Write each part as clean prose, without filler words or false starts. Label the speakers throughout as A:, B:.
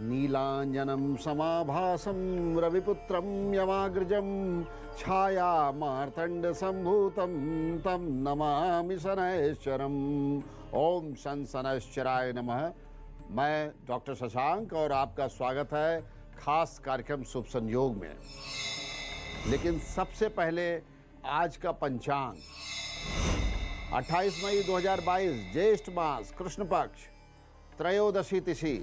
A: नीलांजनं समाभासं रविपुत्रं यमाग्रजं छाया मार्तंड संभूतं तं नमामि शनैश्चरम्। ओम शन शनैश्चराय नमः। मैं डॉक्टर शशांक और आपका स्वागत है खास कार्यक्रम शुभ संयोग में। लेकिन सबसे पहले आज का पंचांग 28 मई 2022 ज्येष्ठ मास कृष्ण पक्ष त्रयोदशी तिथि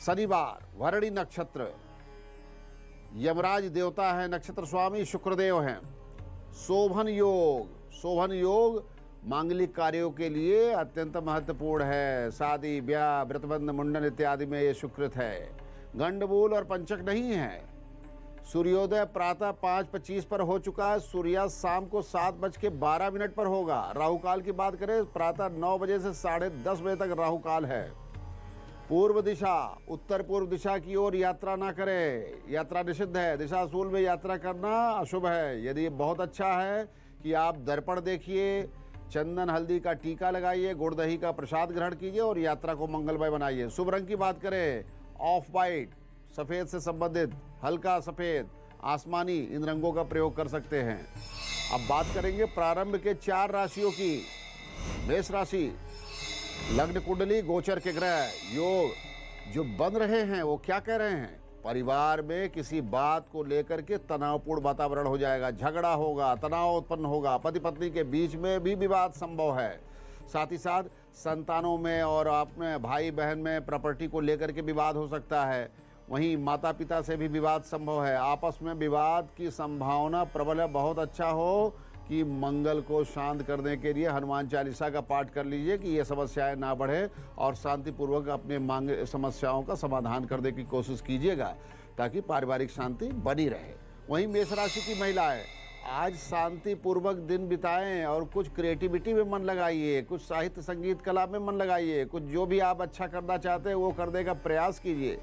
A: शनिवार भरणी नक्षत्र। यमराज देवता है, नक्षत्र स्वामी शुक्रदेव हैं। शोभन योग मांगलिक कार्यों के लिए अत्यंत महत्वपूर्ण है। शादी ब्याह व्रतबंध मुंडन इत्यादि में ये शुक्रत है। गंडमूल और पंचक नहीं है। सूर्योदय प्रातः 5:25 पर हो चुका है। सूर्यास्त शाम को 7:12 पर होगा। राहुकाल की बात करें प्रातः 9 बजे से 10:30 बजे तक राहुकाल है। पूर्व दिशा उत्तर पूर्व दिशा की ओर यात्रा ना करें, यात्रा निषिद्ध है। दिशाशूल में यात्रा करना अशुभ है। यदि बहुत अच्छा है कि आप दर्पण देखिए, चंदन हल्दी का टीका लगाइए, गुड़ दही का प्रसाद ग्रहण कीजिए और यात्रा को मंगलमय बनाइए। शुभ रंग की बात करें ऑफ वाइट, सफेद से संबंधित हल्का सफेद, आसमानी, इन रंगों का प्रयोग कर सकते हैं। अब बात करेंगे प्रारंभ के 4 राशियों की। मेष राशि, लग्न कुंडली गोचर के ग्रह योग जो बन रहे हैं वो क्या कह रहे हैं? परिवार में किसी बात को लेकर के तनावपूर्ण वातावरण हो जाएगा, झगड़ा होगा, तनाव उत्पन्न होगा। पति पत्नी के बीच में भी विवाद संभव है। साथ ही साथ संतानों में और अपने भाई बहन में प्रॉपर्टी को लेकर के विवाद हो सकता है। वहीं माता पिता से भी विवाद संभव है। आपस में विवाद की संभावना प्रबल है। बहुत अच्छा हो कि मंगल को शांत करने के लिए हनुमान चालीसा का पाठ कर लीजिए कि ये समस्याएं ना बढ़े और शांतिपूर्वक अपने समस्याओं का समाधान करने की कोशिश कीजिएगा ताकि पारिवारिक शांति बनी रहे। वहीं मेष राशि की महिलाएं आज शांतिपूर्वक दिन बिताएं और कुछ क्रिएटिविटी में मन लगाइए, कुछ साहित्य संगीत कला में मन लगाइए, कुछ जो भी आप अच्छा करना चाहते हैं वो करने का प्रयास कीजिए।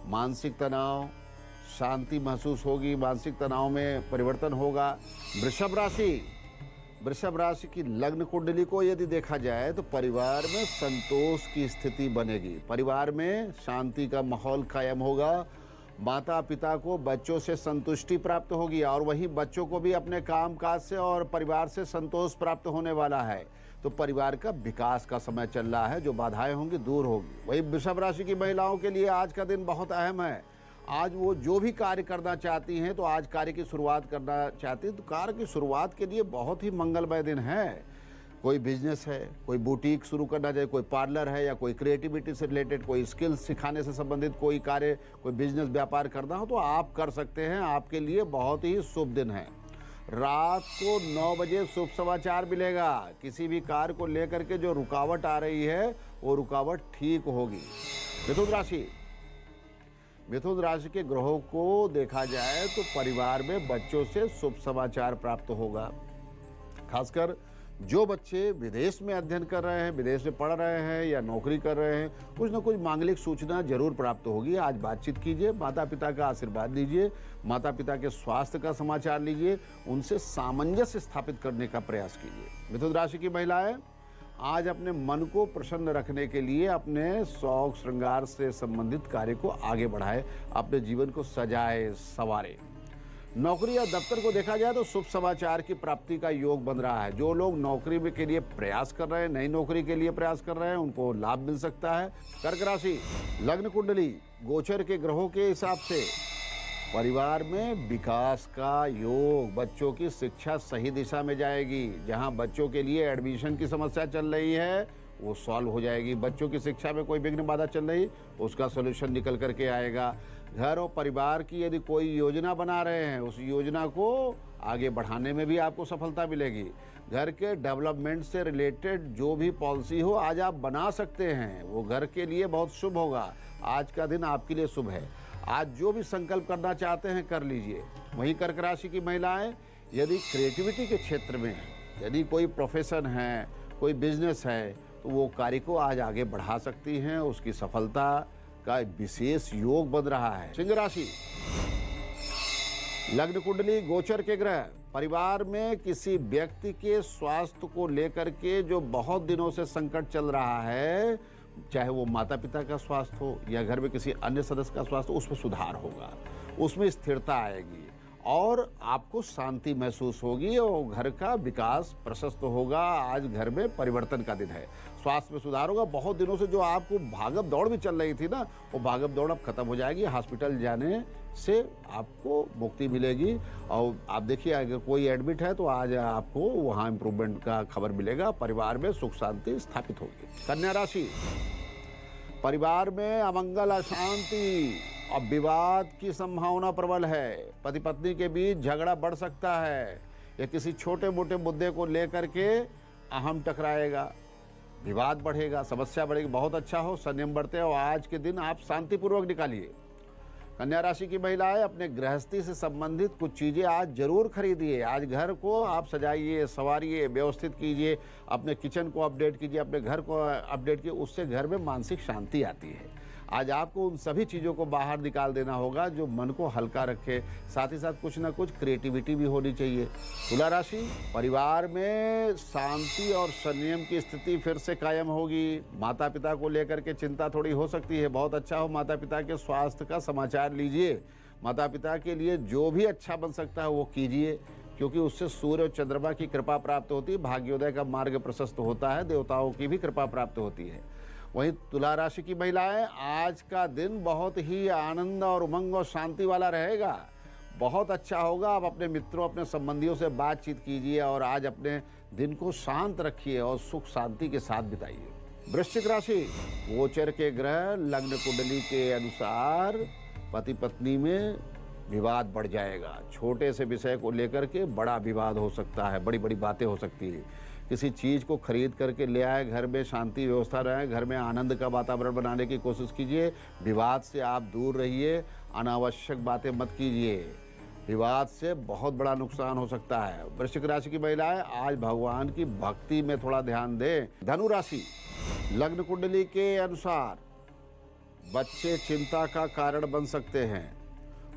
A: मानसिक तनाव शांति महसूस होगी, मानसिक तनाव में परिवर्तन होगा। वृषभ राशि की लग्न कुंडली को यदि देखा जाए तो परिवार में संतोष की स्थिति बनेगी। परिवार में शांति का माहौल कायम होगा। माता पिता को बच्चों से संतुष्टि प्राप्त होगी और वहीं बच्चों को भी अपने कामकाज से और परिवार से संतोष प्राप्त होने वाला है। तो परिवार का विकास का समय चल रहा है। जो बाधाएं होंगी दूर होगी। वहीं वृषभ राशि की महिलाओं के लिए आज का दिन बहुत अहम है। आज वो जो भी कार्य करना चाहती हैं तो आज कार्य की शुरुआत करना चाहती हैं तो कार्य की शुरुआत के लिए बहुत ही मंगलमय दिन है। कोई बिजनेस है, कोई बुटीक शुरू करना चाहिए, कोई पार्लर है या कोई क्रिएटिविटी से रिलेटेड कोई स्किल्स सिखाने से संबंधित कोई कार्य, कोई बिजनेस व्यापार करना हो तो आप कर सकते हैं। आपके लिए बहुत ही शुभ दिन है। रात को 9 बजे शुभ समाचार मिलेगा। किसी भी कार्य को लेकर के जो रुकावट आ रही है वो रुकावट ठीक होगी। मिथुन राशि के ग्रहों को देखा जाए तो परिवार में बच्चों से शुभ समाचार प्राप्त होगा। खासकर जो बच्चे विदेश में अध्ययन कर रहे हैं, विदेश में पढ़ रहे हैं या नौकरी कर रहे हैं, कुछ न कुछ मांगलिक सूचना जरूर प्राप्त होगी। आज बातचीत कीजिए, माता पिता का आशीर्वाद लीजिए, माता पिता के स्वास्थ्य का समाचार लीजिए, उनसे सामंजस्य स्थापित करने का प्रयास कीजिए। मिथुन राशि की महिलाएं आज अपने मन को प्रसन्न रखने के लिए अपने शौक श्रृंगार से संबंधित कार्य को आगे बढ़ाए, अपने जीवन को सजाए संवारे। नौकरी या दफ्तर को देखा जाए तो शुभ समाचार की प्राप्ति का योग बन रहा है। जो लोग नौकरी के लिए प्रयास कर रहे हैं, नई नौकरी के लिए प्रयास कर रहे हैं, उनको लाभ मिल सकता है। कर्क राशि, लग्न कुंडली गोचर के ग्रहों के हिसाब से परिवार में विकास का योग, बच्चों की शिक्षा सही दिशा में जाएगी। जहां बच्चों के लिए एडमिशन की समस्या चल रही है वो सॉल्व हो जाएगी। बच्चों की शिक्षा में कोई विघ्न बाधा चल रही उसका सॉल्यूशन निकल करके आएगा। घर और परिवार की यदि कोई योजना बना रहे हैं उस योजना को आगे बढ़ाने में भी आपको सफलता मिलेगी। घर के डेवलपमेंट से रिलेटेड जो भी पॉलिसी हो आज आप बना सकते हैं, वो घर के लिए बहुत शुभ होगा। आज का दिन आपके लिए शुभ है। आज जो भी संकल्प करना चाहते हैं कर लीजिए। वहीं कर्क राशि की महिलाएं यदि क्रिएटिविटी के क्षेत्र में यदि कोई प्रोफेशन है, कोई बिजनेस है तो वो कार्य को आज आगे बढ़ा सकती हैं। उसकी सफलता का विशेष योग बन रहा है। सिंह राशि, लग्न कुंडली गोचर के ग्रह परिवार में किसी व्यक्ति के स्वास्थ्य को लेकर के जो बहुत दिनों से संकट चल रहा है चाहे वो माता पिता का स्वास्थ्य हो या घर में किसी अन्य सदस्य का स्वास्थ्य हो, उसमें सुधार होगा, उसमें स्थिरता आएगी और आपको शांति महसूस होगी और घर का विकास प्रशस्त होगा। आज घर में परिवर्तन का दिन है, स्वास्थ्य में सुधार होगा। बहुत दिनों से जो आपको भागम दौड़ भी चल रही थी ना, वो भागम दौड़ अब खत्म हो जाएगी। हॉस्पिटल जाने से आपको मुक्ति मिलेगी और आप देखिए अगर कोई एडमिट है तो आज आपको वहाँ इम्प्रूवमेंट का खबर मिलेगा। परिवार में सुख शांति स्थापित होगी। कन्या राशि, परिवार में अमंगल, अशांति और विवाद की संभावना प्रबल है। पति पत्नी के बीच झगड़ा बढ़ सकता है या किसी छोटे मोटे मुद्दे को लेकर के अहम टकराएगा, विवाद बढ़ेगा, समस्या बढ़ेगी। बहुत अच्छा हो, संयम बरते और आज के दिन आप शांतिपूर्वक निकालिए। कन्या राशि की महिलाएं अपने गृहस्थी से संबंधित कुछ चीज़ें आज जरूर खरीदिए। आज घर को आप सजाइए, संवारिए, व्यवस्थित कीजिए, अपने किचन को अपडेट कीजिए, अपने घर को अपडेट कीजिए। उससे घर में मानसिक शांति आती है। आज आपको उन सभी चीज़ों को बाहर निकाल देना होगा जो मन को हल्का रखे। साथ ही साथ कुछ ना कुछ क्रिएटिविटी भी होनी चाहिए। तुला राशि, परिवार में शांति और संयम की स्थिति फिर से कायम होगी। माता पिता को लेकर के चिंता थोड़ी हो सकती है। बहुत अच्छा हो, माता पिता के स्वास्थ्य का समाचार लीजिए। माता पिता के लिए जो भी अच्छा बन सकता है वो कीजिए, क्योंकि उससे सूर्य और चंद्रमा की कृपा प्राप्त होती है। भाग्योदय का मार्ग प्रशस्त होता है, देवताओं की भी कृपा प्राप्त होती है। वहीं तुला राशि की महिलाएं, आज का दिन बहुत ही आनंद और उमंग और शांति वाला रहेगा। बहुत अच्छा होगा। आप अपने मित्रों, अपने संबंधियों से बातचीत कीजिए और आज अपने दिन को शांत रखिए और सुख शांति के साथ बिताइए। वृश्चिक राशि, गोचर के ग्रह लग्न कुंडली के अनुसार पति पत्नी में विवाद बढ़ जाएगा। छोटे से विषय को लेकर के बड़ा विवाद हो सकता है, बड़ी बड़ी बातें हो सकती है। किसी चीज़ को खरीद करके ले आए, घर में शांति व्यवस्था रहे, घर में आनंद का वातावरण बनाने की कोशिश कीजिए। विवाद से आप दूर रहिए, अनावश्यक बातें मत कीजिए। विवाद से बहुत बड़ा नुकसान हो सकता है। वृश्चिक राशि की महिलाएं आज भगवान की भक्ति में थोड़ा ध्यान दें। धनु राशि, लग्न कुंडली के अनुसार बच्चे चिंता का कारण बन सकते हैं।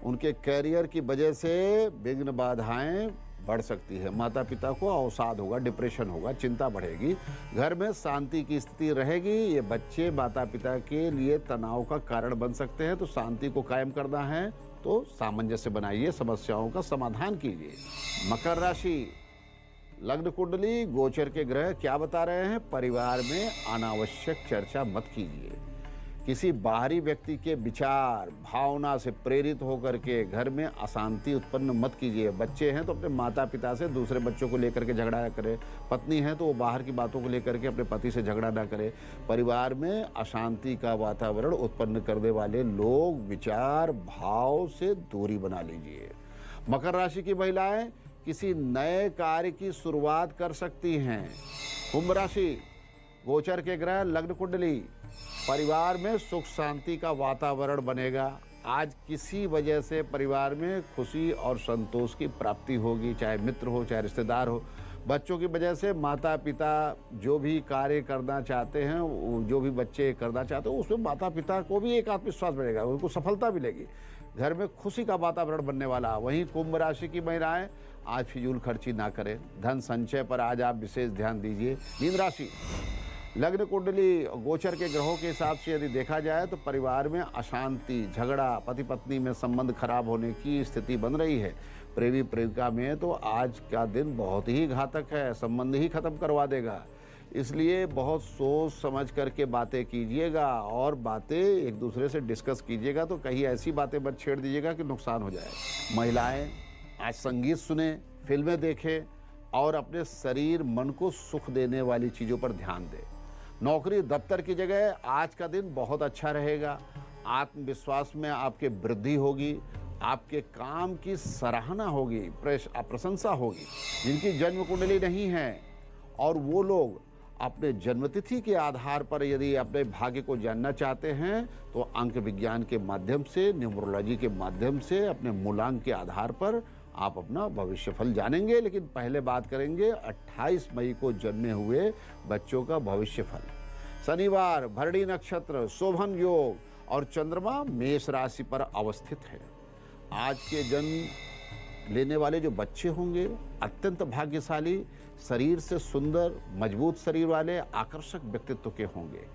A: उनके कैरियर की वजह से विघ्न बाधाएं बढ़ सकती है। माता पिता को अवसाद होगा, डिप्रेशन होगा, चिंता बढ़ेगी। घर में शांति की स्थिति रहेगी। ये बच्चे माता पिता के लिए तनाव का कारण बन सकते हैं, तो शांति को कायम करना है तो सामंजस्य बनाइए, समस्याओं का समाधान कीजिए। मकर राशि, लग्न कुंडली गोचर के ग्रह क्या बता रहे हैं? परिवार में अनावश्यक चर्चा मत कीजिए। किसी बाहरी व्यक्ति के विचार भावना से प्रेरित होकर के घर में अशांति उत्पन्न मत कीजिए। बच्चे हैं तो अपने माता पिता से दूसरे बच्चों को लेकर के झगड़ा ना करें। पत्नी है तो वो बाहर की बातों को लेकर के अपने पति से झगड़ा ना करे। परिवार में अशांति का वातावरण उत्पन्न करने वाले लोग, विचार, भाव से दूरी बना लीजिए। मकर राशि की महिलाएं किसी नए कार्य की शुरुआत कर सकती हैं। कुंभ राशि, गोचर के ग्रह लग्न कुंडली, परिवार में सुख शांति का वातावरण बनेगा। आज किसी वजह से परिवार में खुशी और संतोष की प्राप्ति होगी, चाहे मित्र हो चाहे रिश्तेदार हो। बच्चों की वजह से माता पिता जो भी कार्य करना चाहते हैं, जो भी बच्चे करना चाहते हैं, उसमें माता पिता को भी एक आत्मविश्वास बढ़ेगा, उनको सफलता मिलेगी। घर में खुशी का वातावरण बनने वाला। वहीं कुंभ राशि की महिलाएं आज फिजूल खर्ची ना करें। धन संचय पर आज आप विशेष ध्यान दीजिए। मीन राशि, लग्न कुंडली गोचर के ग्रहों के हिसाब से यदि देखा जाए तो परिवार में अशांति, झगड़ा, पति पत्नी में संबंध खराब होने की स्थिति बन रही है। प्रेमी प्रेमिका में तो आज का दिन बहुत ही घातक है, संबंध ही खत्म करवा देगा। इसलिए बहुत सोच समझ करके बातें कीजिएगा और बातें एक दूसरे से डिस्कस कीजिएगा, तो कहीं ऐसी बातें मत छेड़ दीजिएगा कि नुकसान हो जाए। महिलाएं आज संगीत सुने, फिल्में देखें और अपने शरीर मन को सुख देने वाली चीज़ों पर ध्यान दें। नौकरी दफ्तर की जगह आज का दिन बहुत अच्छा रहेगा। आत्मविश्वास में आपके वृद्धि होगी, आपके काम की सराहना होगी, प्रशंसा होगी। जिनकी जन्म कुंडली नहीं है और वो लोग अपने जन्मतिथि के आधार पर यदि अपने भाग्य को जानना चाहते हैं तो अंक विज्ञान के माध्यम से, न्यूमरोलॉजी के माध्यम से, अपने मूलांक के आधार पर आप अपना भविष्यफल जानेंगे। लेकिन पहले बात करेंगे 28 मई को जन्मे हुए बच्चों का भविष्यफल। शनिवार, भरणी नक्षत्र, शोभन योग और चंद्रमा मेष राशि पर अवस्थित है। आज के जन्म लेने वाले जो बच्चे होंगे अत्यंत भाग्यशाली, शरीर से सुंदर, मजबूत शरीर वाले, आकर्षक व्यक्तित्व के होंगे।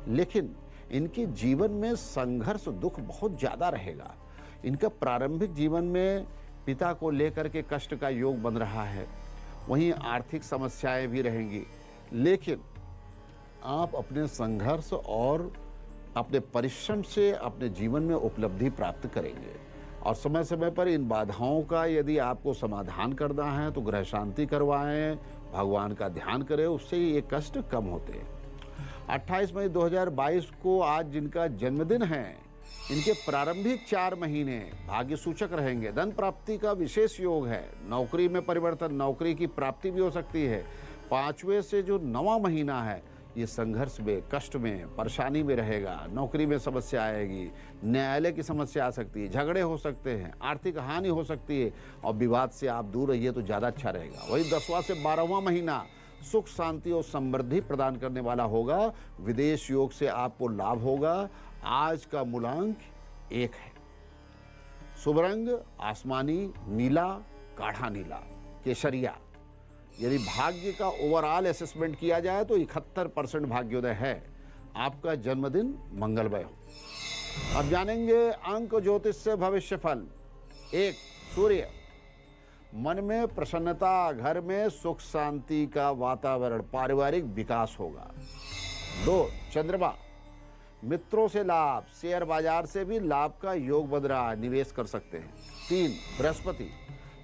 A: लेकिन इनके जीवन में संघर्ष दुख बहुत ज़्यादा रहेगा। इनका प्रारंभिक जीवन में पिता को लेकर के कष्ट का योग बन रहा है, वहीं आर्थिक समस्याएं भी रहेंगी, लेकिन आप अपने संघर्ष और अपने परिश्रम से अपने जीवन में उपलब्धि प्राप्त करेंगे। और समय समय पर इन बाधाओं का यदि आपको समाधान करना है तो ग्रह शांति करवाएं, भगवान का ध्यान करें, उससे ये कष्ट कम होते हैं। 28 मई 2022 को आज जिनका जन्मदिन है, इनके प्रारंभिक 4 महीने भाग्य सूचक रहेंगे। धन प्राप्ति का विशेष योग है, नौकरी में परिवर्तन, नौकरी की प्राप्ति भी हो सकती है। 5वें से जो 9वां महीना है, ये संघर्ष में, कष्ट में, परेशानी में रहेगा। नौकरी में समस्या आएगी, न्यायालय की समस्या आ सकती है, झगड़े हो सकते हैं, आर्थिक हानि हो सकती है, और विवाद से आप दूर रहिए तो ज़्यादा अच्छा रहेगा। वही 10वां से 12वां महीना सुख शांति और समृद्धि प्रदान करने वाला होगा। विदेश योग से आपको लाभ होगा। आज का मूलांक 1 है। शुभ रंग आसमानी, नीला, गाढ़ा नीला, केसरिया। यदि भाग्य का ओवरऑल असेसमेंट किया जाए तो 71% भाग्योदय है। आपका जन्मदिन मंगलमय हो। अब जानेंगे अंक ज्योतिष से भविष्य फल। 1, सूर्य। मन में प्रसन्नता, घर में सुख शांति का वातावरण, पारिवारिक विकास होगा। 2, चंद्रमा। मित्रों से लाभ, शेयर बाजार से भी लाभ का योग बन रहा है, निवेश कर सकते हैं। 3, बृहस्पति।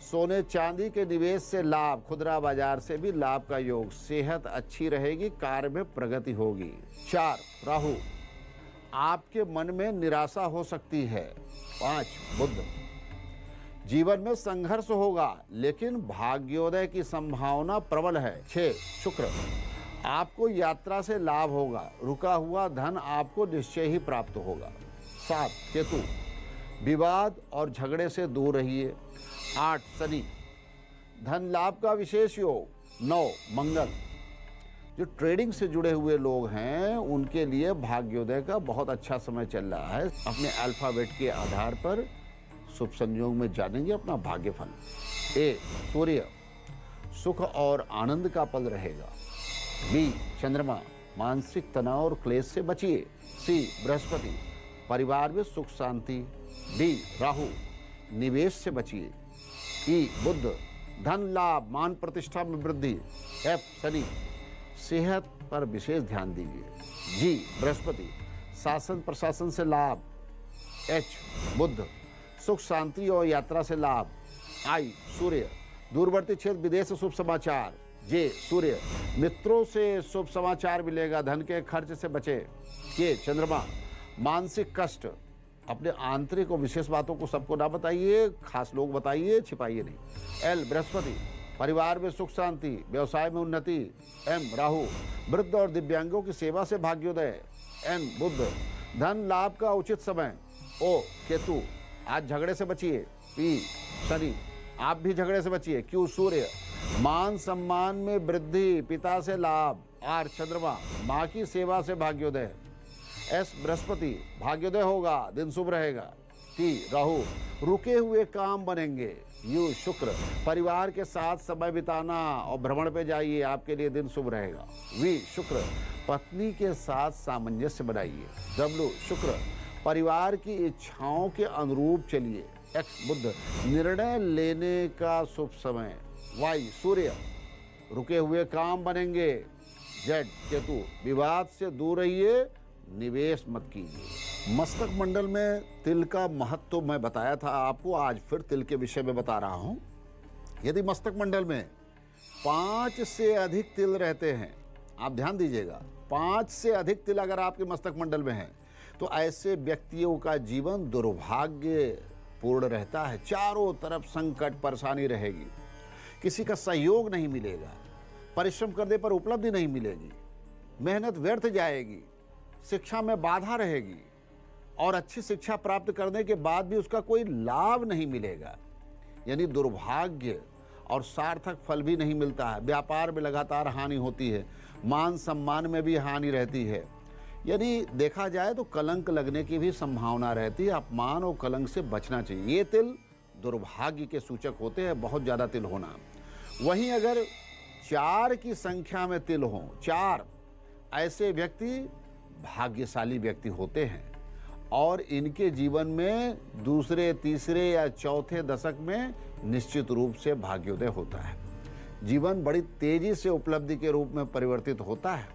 A: सोने चांदी के निवेश से लाभ, खुदरा बाजार से भी लाभ का योग, सेहत अच्छी रहेगी, कार्य में प्रगति होगी। 4, राहु। आपके मन में निराशा हो सकती है। 5, बुध। जीवन में संघर्ष होगा, लेकिन भाग्योदय की संभावना प्रबल है। 6, शुक्र। आपको यात्रा से लाभ होगा, रुका हुआ धन आपको निश्चय ही प्राप्त होगा। 7, केतु। विवाद और झगड़े से दूर रहिए। 8, शनि। धन लाभ का विशेष योग। 9, मंगल। जो ट्रेडिंग से जुड़े हुए लोग हैं उनके लिए भाग्योदय का बहुत अच्छा समय चल रहा है। अपने अल्फाबेट के आधार पर शुभ संयोग में जानेंगे अपना भाग्यफल। A, सूर्य। सुख और आनंद का पल रहेगा। B, चंद्रमा। मानसिक तनाव और क्लेश से बचिए। C, बृहस्पति। परिवार में सुख शांति। D, राहु। निवेश से बचिए। E, बुध। धन लाभ, मान प्रतिष्ठा में वृद्धि। F, शनि। सेहत पर विशेष ध्यान दीजिए। G, बृहस्पति। शासन प्रशासन से लाभ। H, बुध। सुख शांति और यात्रा से लाभ। I, सूर्य। दूरवर्ती क्षेत्र विदेश से शुभ समाचार। J, सूर्य। मित्रों से शुभ समाचार मिलेगा, धन के खर्च से बचे। K, चंद्रमा। मानसिक कष्ट, अपने आंतरिक और विशेष बातों को सबको ना बताइए, खास लोग बताइए, छिपाइए नहीं। L, बृहस्पति। परिवार में सुख शांति, व्यवसाय में उन्नति। M, राहु। वृद्ध और दिव्यांगों की सेवा से भाग्योदय। N, बुध। धन लाभ का उचित समय। O, केतु। आज झगड़े से बचिए। P, शनि। आप भी झगड़े से बचिए। Q, सूर्य। मान सम्मान में वृद्धि, पिता से लाभ। R, चंद्रमा। माँ की सेवा से भाग्योदय। S, बृहस्पति। भाग्योदय होगा, दिन शुभ रहेगा। T, राहु। रुके हुए काम बनेंगे। U, शुक्र। परिवार के साथ समय बिताना और भ्रमण पे जाइए, आपके लिए दिन शुभ रहेगा। V, शुक्र। पत्नी के साथ सामंजस्य बनाइए। W, शुक्र। परिवार की इच्छाओं के अनुरूप चलिए। X, बुध। निर्णय लेने का शुभ समय। Y, सूर्य। रुके हुए काम बनेंगे। Z, केतु। विवाद से दूर रहिए, निवेश मत कीजिए। मस्तक मंडल में तिल का महत्व मैं बताया था आपको, आज फिर तिल के विषय में बता रहा हूं। यदि मस्तक मंडल में 5 से अधिक तिल रहते हैं, आप ध्यान दीजिएगा, 5 से अधिक तिल अगर आपके मस्तक मंडल में है तो ऐसे व्यक्तियों का जीवन दुर्भाग्य पूर्ण रहता है। चारों तरफ संकट, परेशानी रहेगी, किसी का सहयोग नहीं मिलेगा, परिश्रम करने पर उपलब्धि नहीं मिलेगी, मेहनत व्यर्थ जाएगी, शिक्षा में बाधा रहेगी और अच्छी शिक्षा प्राप्त करने के बाद भी उसका कोई लाभ नहीं मिलेगा। यानी दुर्भाग्य और सार्थक फल भी नहीं मिलता है। व्यापार में लगातार हानि होती है, मान सम्मान में भी हानि रहती है। यदि देखा जाए तो कलंक लगने की भी संभावना रहती है। अपमान और कलंक से बचना चाहिए। ये तिल दुर्भाग्य के सूचक होते हैं, बहुत ज़्यादा तिल होना। वहीं अगर 4 की संख्या में तिल हों, 4, ऐसे व्यक्ति भाग्यशाली व्यक्ति होते हैं और इनके जीवन में दूसरे, तीसरे या चौथे दशक में निश्चित रूप से भाग्योदय होता है। जीवन बड़ी तेजी से उपलब्धि के रूप में परिवर्तित होता है।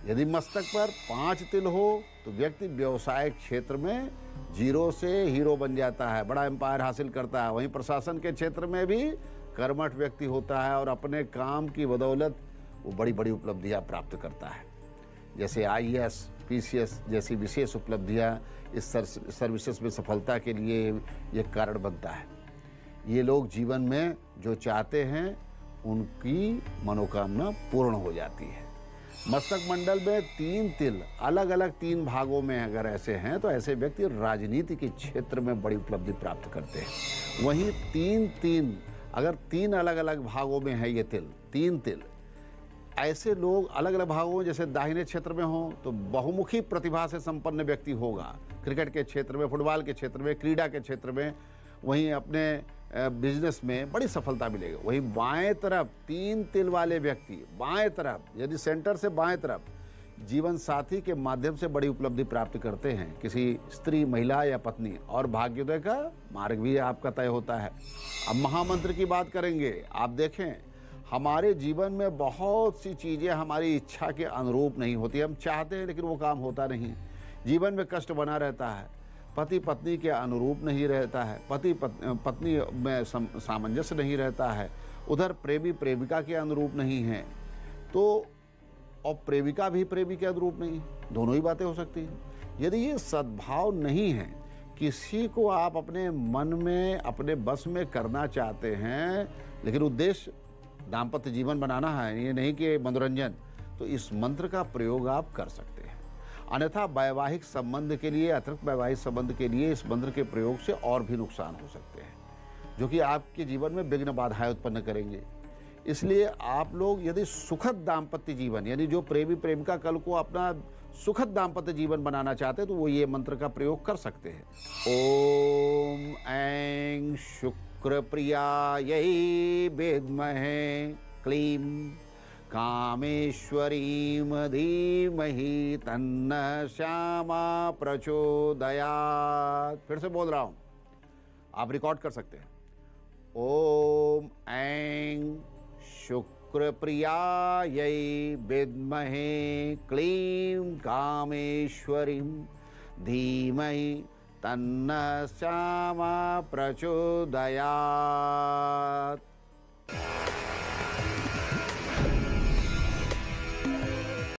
A: यदि मस्तक पर 5 तिल हो तो व्यक्ति व्यवसाय क्षेत्र में जीरो से हीरो बन जाता है, बड़ा एम्पायर हासिल करता है। वहीं प्रशासन के क्षेत्र में भी कर्मठ व्यक्ति होता है और अपने काम की बदौलत वो बड़ी बड़ी उपलब्धियां प्राप्त करता है। जैसे IAS, PCS जैसी विशेष उपलब्धियां इस सर्विसेज में सफलता के लिए ये कारण बनता है। ये लोग जीवन में जो चाहते हैं उनकी मनोकामना पूर्ण हो जाती है। मस्तक मंडल में 3 तिल अलग अलग 3 भागों में अगर ऐसे हैं तो ऐसे व्यक्ति राजनीति के क्षेत्र में बड़ी उपलब्धि प्राप्त करते हैं। वहीं 3 अगर 3 अलग अलग भागों में है ये तिल, 3 तिल, ऐसे लोग अलग अलग भागों में जैसे दाहिने क्षेत्र में हो तो बहुमुखी प्रतिभा से संपन्न व्यक्ति होगा। क्रिकेट के क्षेत्र में, फुटबॉल के क्षेत्र में, क्रीड़ा के क्षेत्र में, वहीं अपने बिजनेस में बड़ी सफलता मिलेगी। वहीं बाएं तरफ 3 तिल वाले व्यक्ति, बाएं तरफ यदि सेंटर से बाएं तरफ जीवन साथी के माध्यम से बड़ी उपलब्धि प्राप्त करते हैं, किसी स्त्री, महिला या पत्नी, और भाग्योदय का मार्ग भी आपका तय होता है। अब महामंत्र की बात करेंगे। आप देखें, हमारे जीवन में बहुत सी चीज़ें हमारी इच्छा के अनुरूप नहीं होती। हम चाहते हैं लेकिन वो काम होता नहीं। जीवन में कष्ट बना रहता है, पति पत्नी के अनुरूप नहीं रहता है, पति पत्नी में सामंजस्य नहीं रहता है, उधर प्रेमी प्रेमिका के अनुरूप नहीं है, तो और प्रेमिका भी प्रेमी के अनुरूप नहीं, दोनों ही बातें हो सकती हैं। यदि ये सद्भाव नहीं है, किसी को आप अपने मन में, अपने बस में करना चाहते हैं लेकिन उद्देश्य दाम्पत्य जीवन बनाना है, ये नहीं कि मनोरंजन, तो इस मंत्र का प्रयोग आप कर सकते हैं। अन्यथा वैवाहिक संबंध के लिए, अतिरिक्त वैवाहिक संबंध के लिए इस मंत्र के प्रयोग से और भी नुकसान हो सकते हैं, जो कि आपके जीवन में विघ्न बाधाएं उत्पन्न करेंगे। इसलिए आप लोग यदि सुखद दाम्पत्य जीवन, यानी जो प्रेमी प्रेमिका कल को अपना सुखद दाम्पत्य जीवन बनाना चाहते हैं तो वो ये मंत्र का प्रयोग कर सकते हैं। ओम ऐं शुक्र प्रियायै विद्महे क्लीं कामेश्वरीं धीमहि तन्नः श्यामा प्रचोदयात्। फिर से बोल रहा हूँ, आप रिकॉर्ड कर सकते हैं। ओम ऐं शुक्र प्रियायै विद्महे क्लीं कामेश्वरीं धीमहि तन्नः श्यामा प्रचोदयात्।